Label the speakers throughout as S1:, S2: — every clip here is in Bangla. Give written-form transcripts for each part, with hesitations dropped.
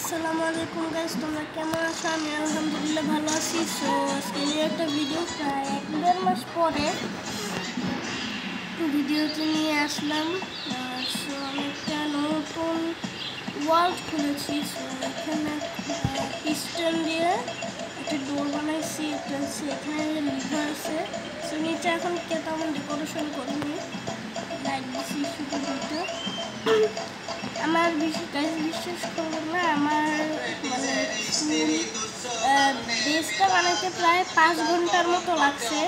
S1: আসসালামু আলাইকুম গাইস, তোমরা কেমন আছো? আমি আলহামদুলিল্লাহ ভালো আছি। সো আজকে একটা ভিডিও প্রায় 1-1.5 মাস পরে ভিডিওটি নিয়ে আসলাম। সো আমি একটা নতুন ওয়ার্ল্ড খুলেছি। সো এখানে পিস্টন দিয়ে একটা ডোর বানাইছি, এটা হচ্ছে এখানে লিভার আছে। সো নিচে এখন তেমন ডেকোরেশন করিনি, লাইট দিচ্ছি শুধু দুটো। আমার বিশ্বাস করবেন না, আমার মানে বেসটা বানাতে প্রায় 5 ঘন্টার মতো লাগছে।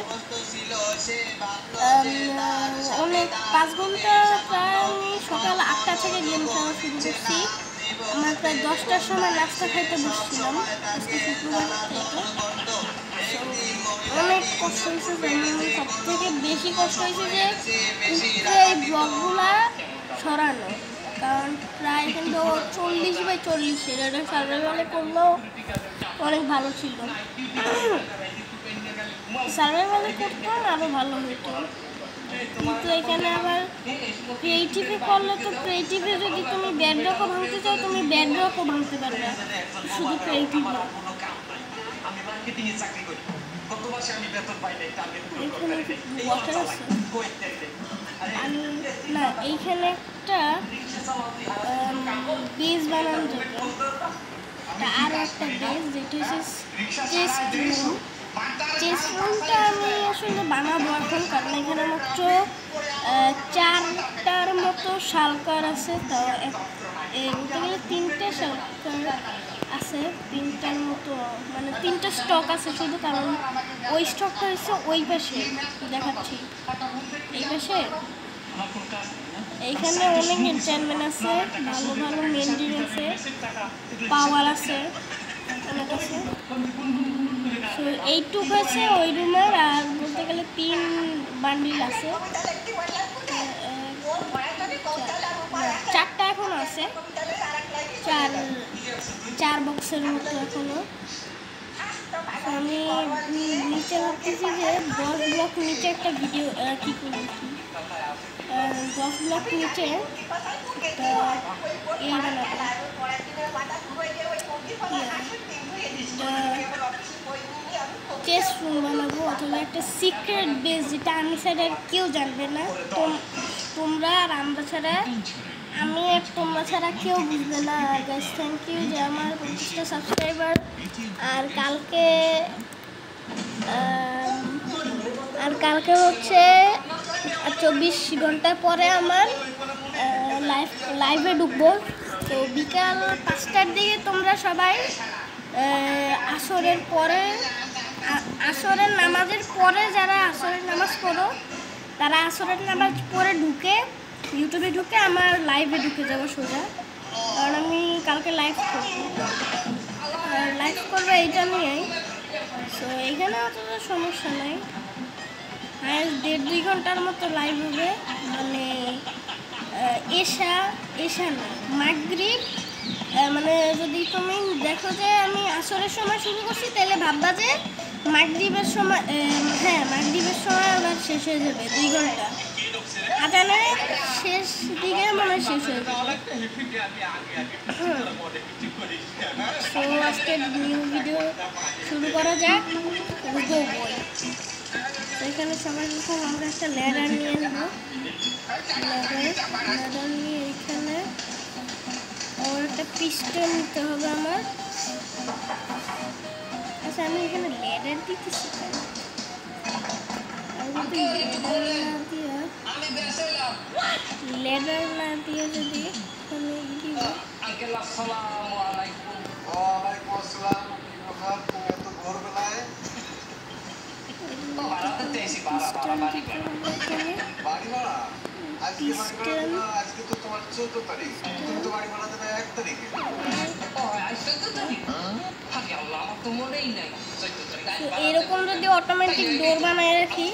S1: অনেক 5 ঘন্টা, প্রায় আমি সকাল 8টা থেকে গেম খেলা শুরু করছি। আমার প্রায় 10টার সময় নাস্তা খাইতে বসছিলাম, আজকে শুক্রবার থেকে। অনেক কষ্ট হয়েছে, যেমন সব থেকে বেশি কষ্ট হয়েছে যে এই ব্লগগুলা সরানো, কারণ প্রায় কিন্তু 40x40 এটা সার্ভাইভালে করলেও অনেক ভালো ছিল। সার্ভাইভালে করতাম আরও ভালো হতো, কিন্তু এখানে আবার ক্রিয়েটিভে করলে তো ক্রিয়েটিভে যদি তুমি ব্যাডরকও ভাঙতে চাও তুমি ব্যাডরকও ভাঙতে পারবে, শুধু ক্রিয়েটিভ না। না, এইখানে একটা বেজ বানানো যাবে, আরও একটা বেজ যেটা হচ্ছে চেস্ট রুমটা আমি আসলে বানাবো এখন, কারণ এখানে মাত্র 4টার মতো শালকার আছে। তো বলতে গেলে 3টে শালকার আছে, 3টার মতো, মানে 3টা স্টক আছে শুধু, কারণ ওই স্টকটা হচ্ছে ওই পাশে দেখাচ্ছি, এই পাশে। এইখানে অনেক এনচান্টমেন্ট আছে, ভালো ভালো মেন্ডিং আছে, পাওয়ার আছে অনেক আছে। তো এইটুক আছে ওই রুমের, আর বলতে গেলে 3 বান্ডিল আছে, 4টা এখনো আছে, 4 বক্সের মতো এখনো। আমি নিচে ভাবতেছি যে 10 ব্লক নিচে একটা ভিডিও কি করবো, 10 ব্লক নিচে একটা চেস্ট রুম বানাবো, অথবা একটা সিক্রেট বেস, যেটা আমি ছাড়া কেউ জানবে না, তোমরা আর আমরা ছাড়া, আমি আর তোমরা ছাড়া কেউ বুঝবে না। গাইস, থ্যাংক ইউ যে আমার 25টা সাবস্ক্রাইবার। আর কালকে হচ্ছে 24 ঘন্টা পরে আমার লাইভে ঢুকবো। তো বিকাল 5টার দিকে তোমরা সবাই আসরের নামাজের পরে যারা আসরের নামাজ পড়ো, তারা আসরের নামাজ পড়ে ইউটিউবে ঢুকে আমার লাইভে ঢুকে যাবো সোজা, কারণ আমি কালকে লাইভ করবো এইটা নিয়েই। সো এইখানে অত সমস্যা নাই, হায়েস্ট 1.5-2 ঘন্টার মতো লাইভ হবে, মানে এশা না, মাগরিব। মানে যদি তুমি দেখো যে আমি আসরের সময় শুরু করছি, তাহলে ভাববা যে মাগরিবের সময়, মাগরিবের সময় আবার শেষ হয়ে যাবে, 2 ঘন্টা আজানের শেষ দিকে মনে শেষ হয়ে যাবে। তো আজকে নিউ ভিডিও শুরু করা যাক। এখানে সবাই যখন আমরা একটা ল্যাডার নিয়ে নেবো, ল্যাডার নিয়ে এখানে আমার একটা পিস্টন নিতে হবে আমার। আচ্ছা, আমি এখানে ল্যাডার দিতেছি, লেডার না দিয়ে যদি আমি দিব। এরকম যদি অটোমেটিক ডোর বানায় রাখি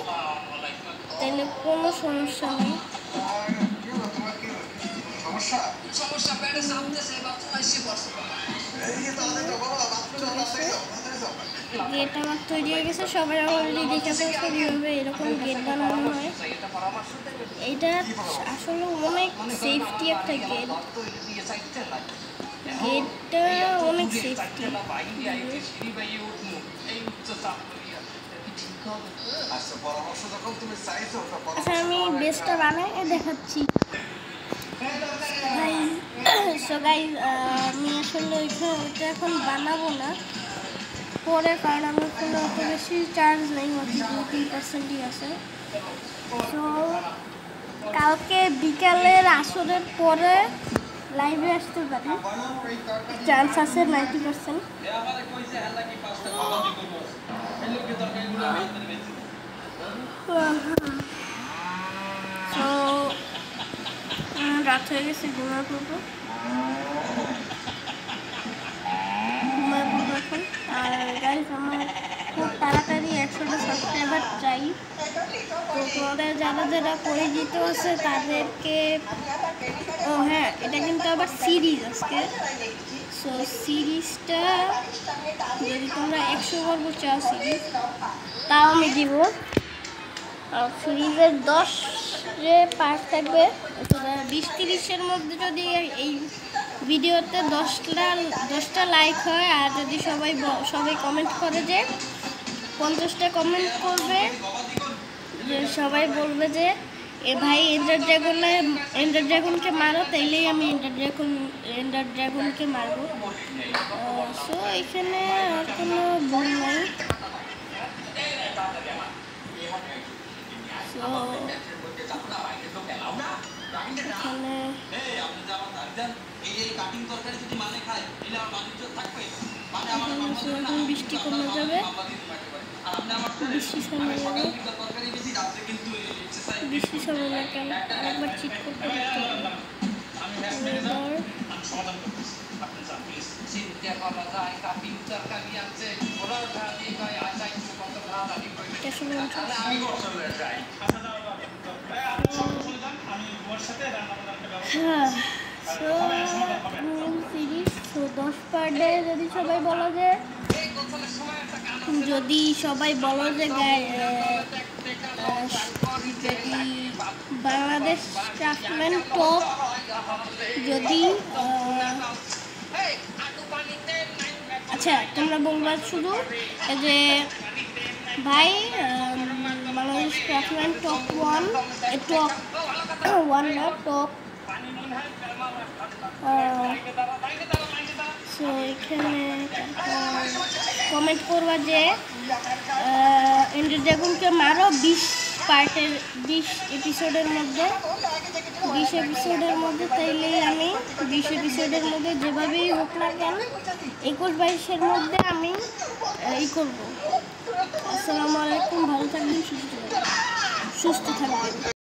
S1: তাহলে কোনো সমস্যা নেই। গেট আমার তৈরি হয়ে গেছে, সবাই অলরেডি দেখে ফেলছে কীভাবে এরকম গেট বানানো হয়। এটা আসলে অনেক সেফটি একটা গেট, গেটটা সেফটি। আচ্ছা আমি বেসটা বানাই দেখাচ্ছি ভাই। সো গাইস আমি আসলে ওইটা এখন বানাবো না পরে, কারণ আমার ফোনে অত বেশি চার্জ নেই, মাত্র 2-3%ই আছে। তো কালকে বিকালের আসরের পরে লাইভে আসতে পারি, চান্স আছে 90%। তো রাত হয়ে গেছে, ঘুমায় পড়বো এখন। আর গাইস আমার খুব তাড়াতাড়ি 100টা সাবস্ক্রাইবার চাই। তো তোমাদের যারা যারা পরিচিত আছে তাদেরকে, ও হ্যাঁ এটা কিন্তু আবার সিরিজ আজকে। সো সিরিজটা যদি তোমরা 100 পর্ব চাও সিরিজ, তাও আমি দিব। সিরিজের 10 পার্ট থাকবে, 20-30-এর মধ্যে যদি এই ভিডিওতে 10টা লাইক হয়, আর যদি সবাই কমেন্ট করে যে 50টা কমেন্ট করবে, যে সবাই বলবে যে এ ভাই এন্ডার ড্রাগনকে মারো, তাইলেই আমি এন্ডার ড্রাগনকে মারবো। সো এখানে আর কোনো ভুল নাই। এখানে বৃষ্টি কমে যাবে, বৃষ্টি সময় না কেন আরেকবার চিট করতে পারতে হবে। হ্যাঁ, সো সিরিজ 10 পার্টে যদি সবাই বলো যে যদি বাংলাদেশ ক্রাফটম্যান টপ যদি আচ্ছা তোমরা বলবা শুধু যে ভাই বাংলাদেশ ক্রাফটম্যান টপ 1 না টপ। সো এখানে কমেন্ট করবা যে এন্ডার ড্রাগনকে মারো 20 এপিসোডের মধ্যে, তাইলেই আমি 20 এপিসোডের মধ্যে যেভাবেই হোক না কেন 21-22-এর মধ্যে আমি করবো। আসসালামু আলাইকুম, ভালো থাকবেন, সুস্থ থাকবেন।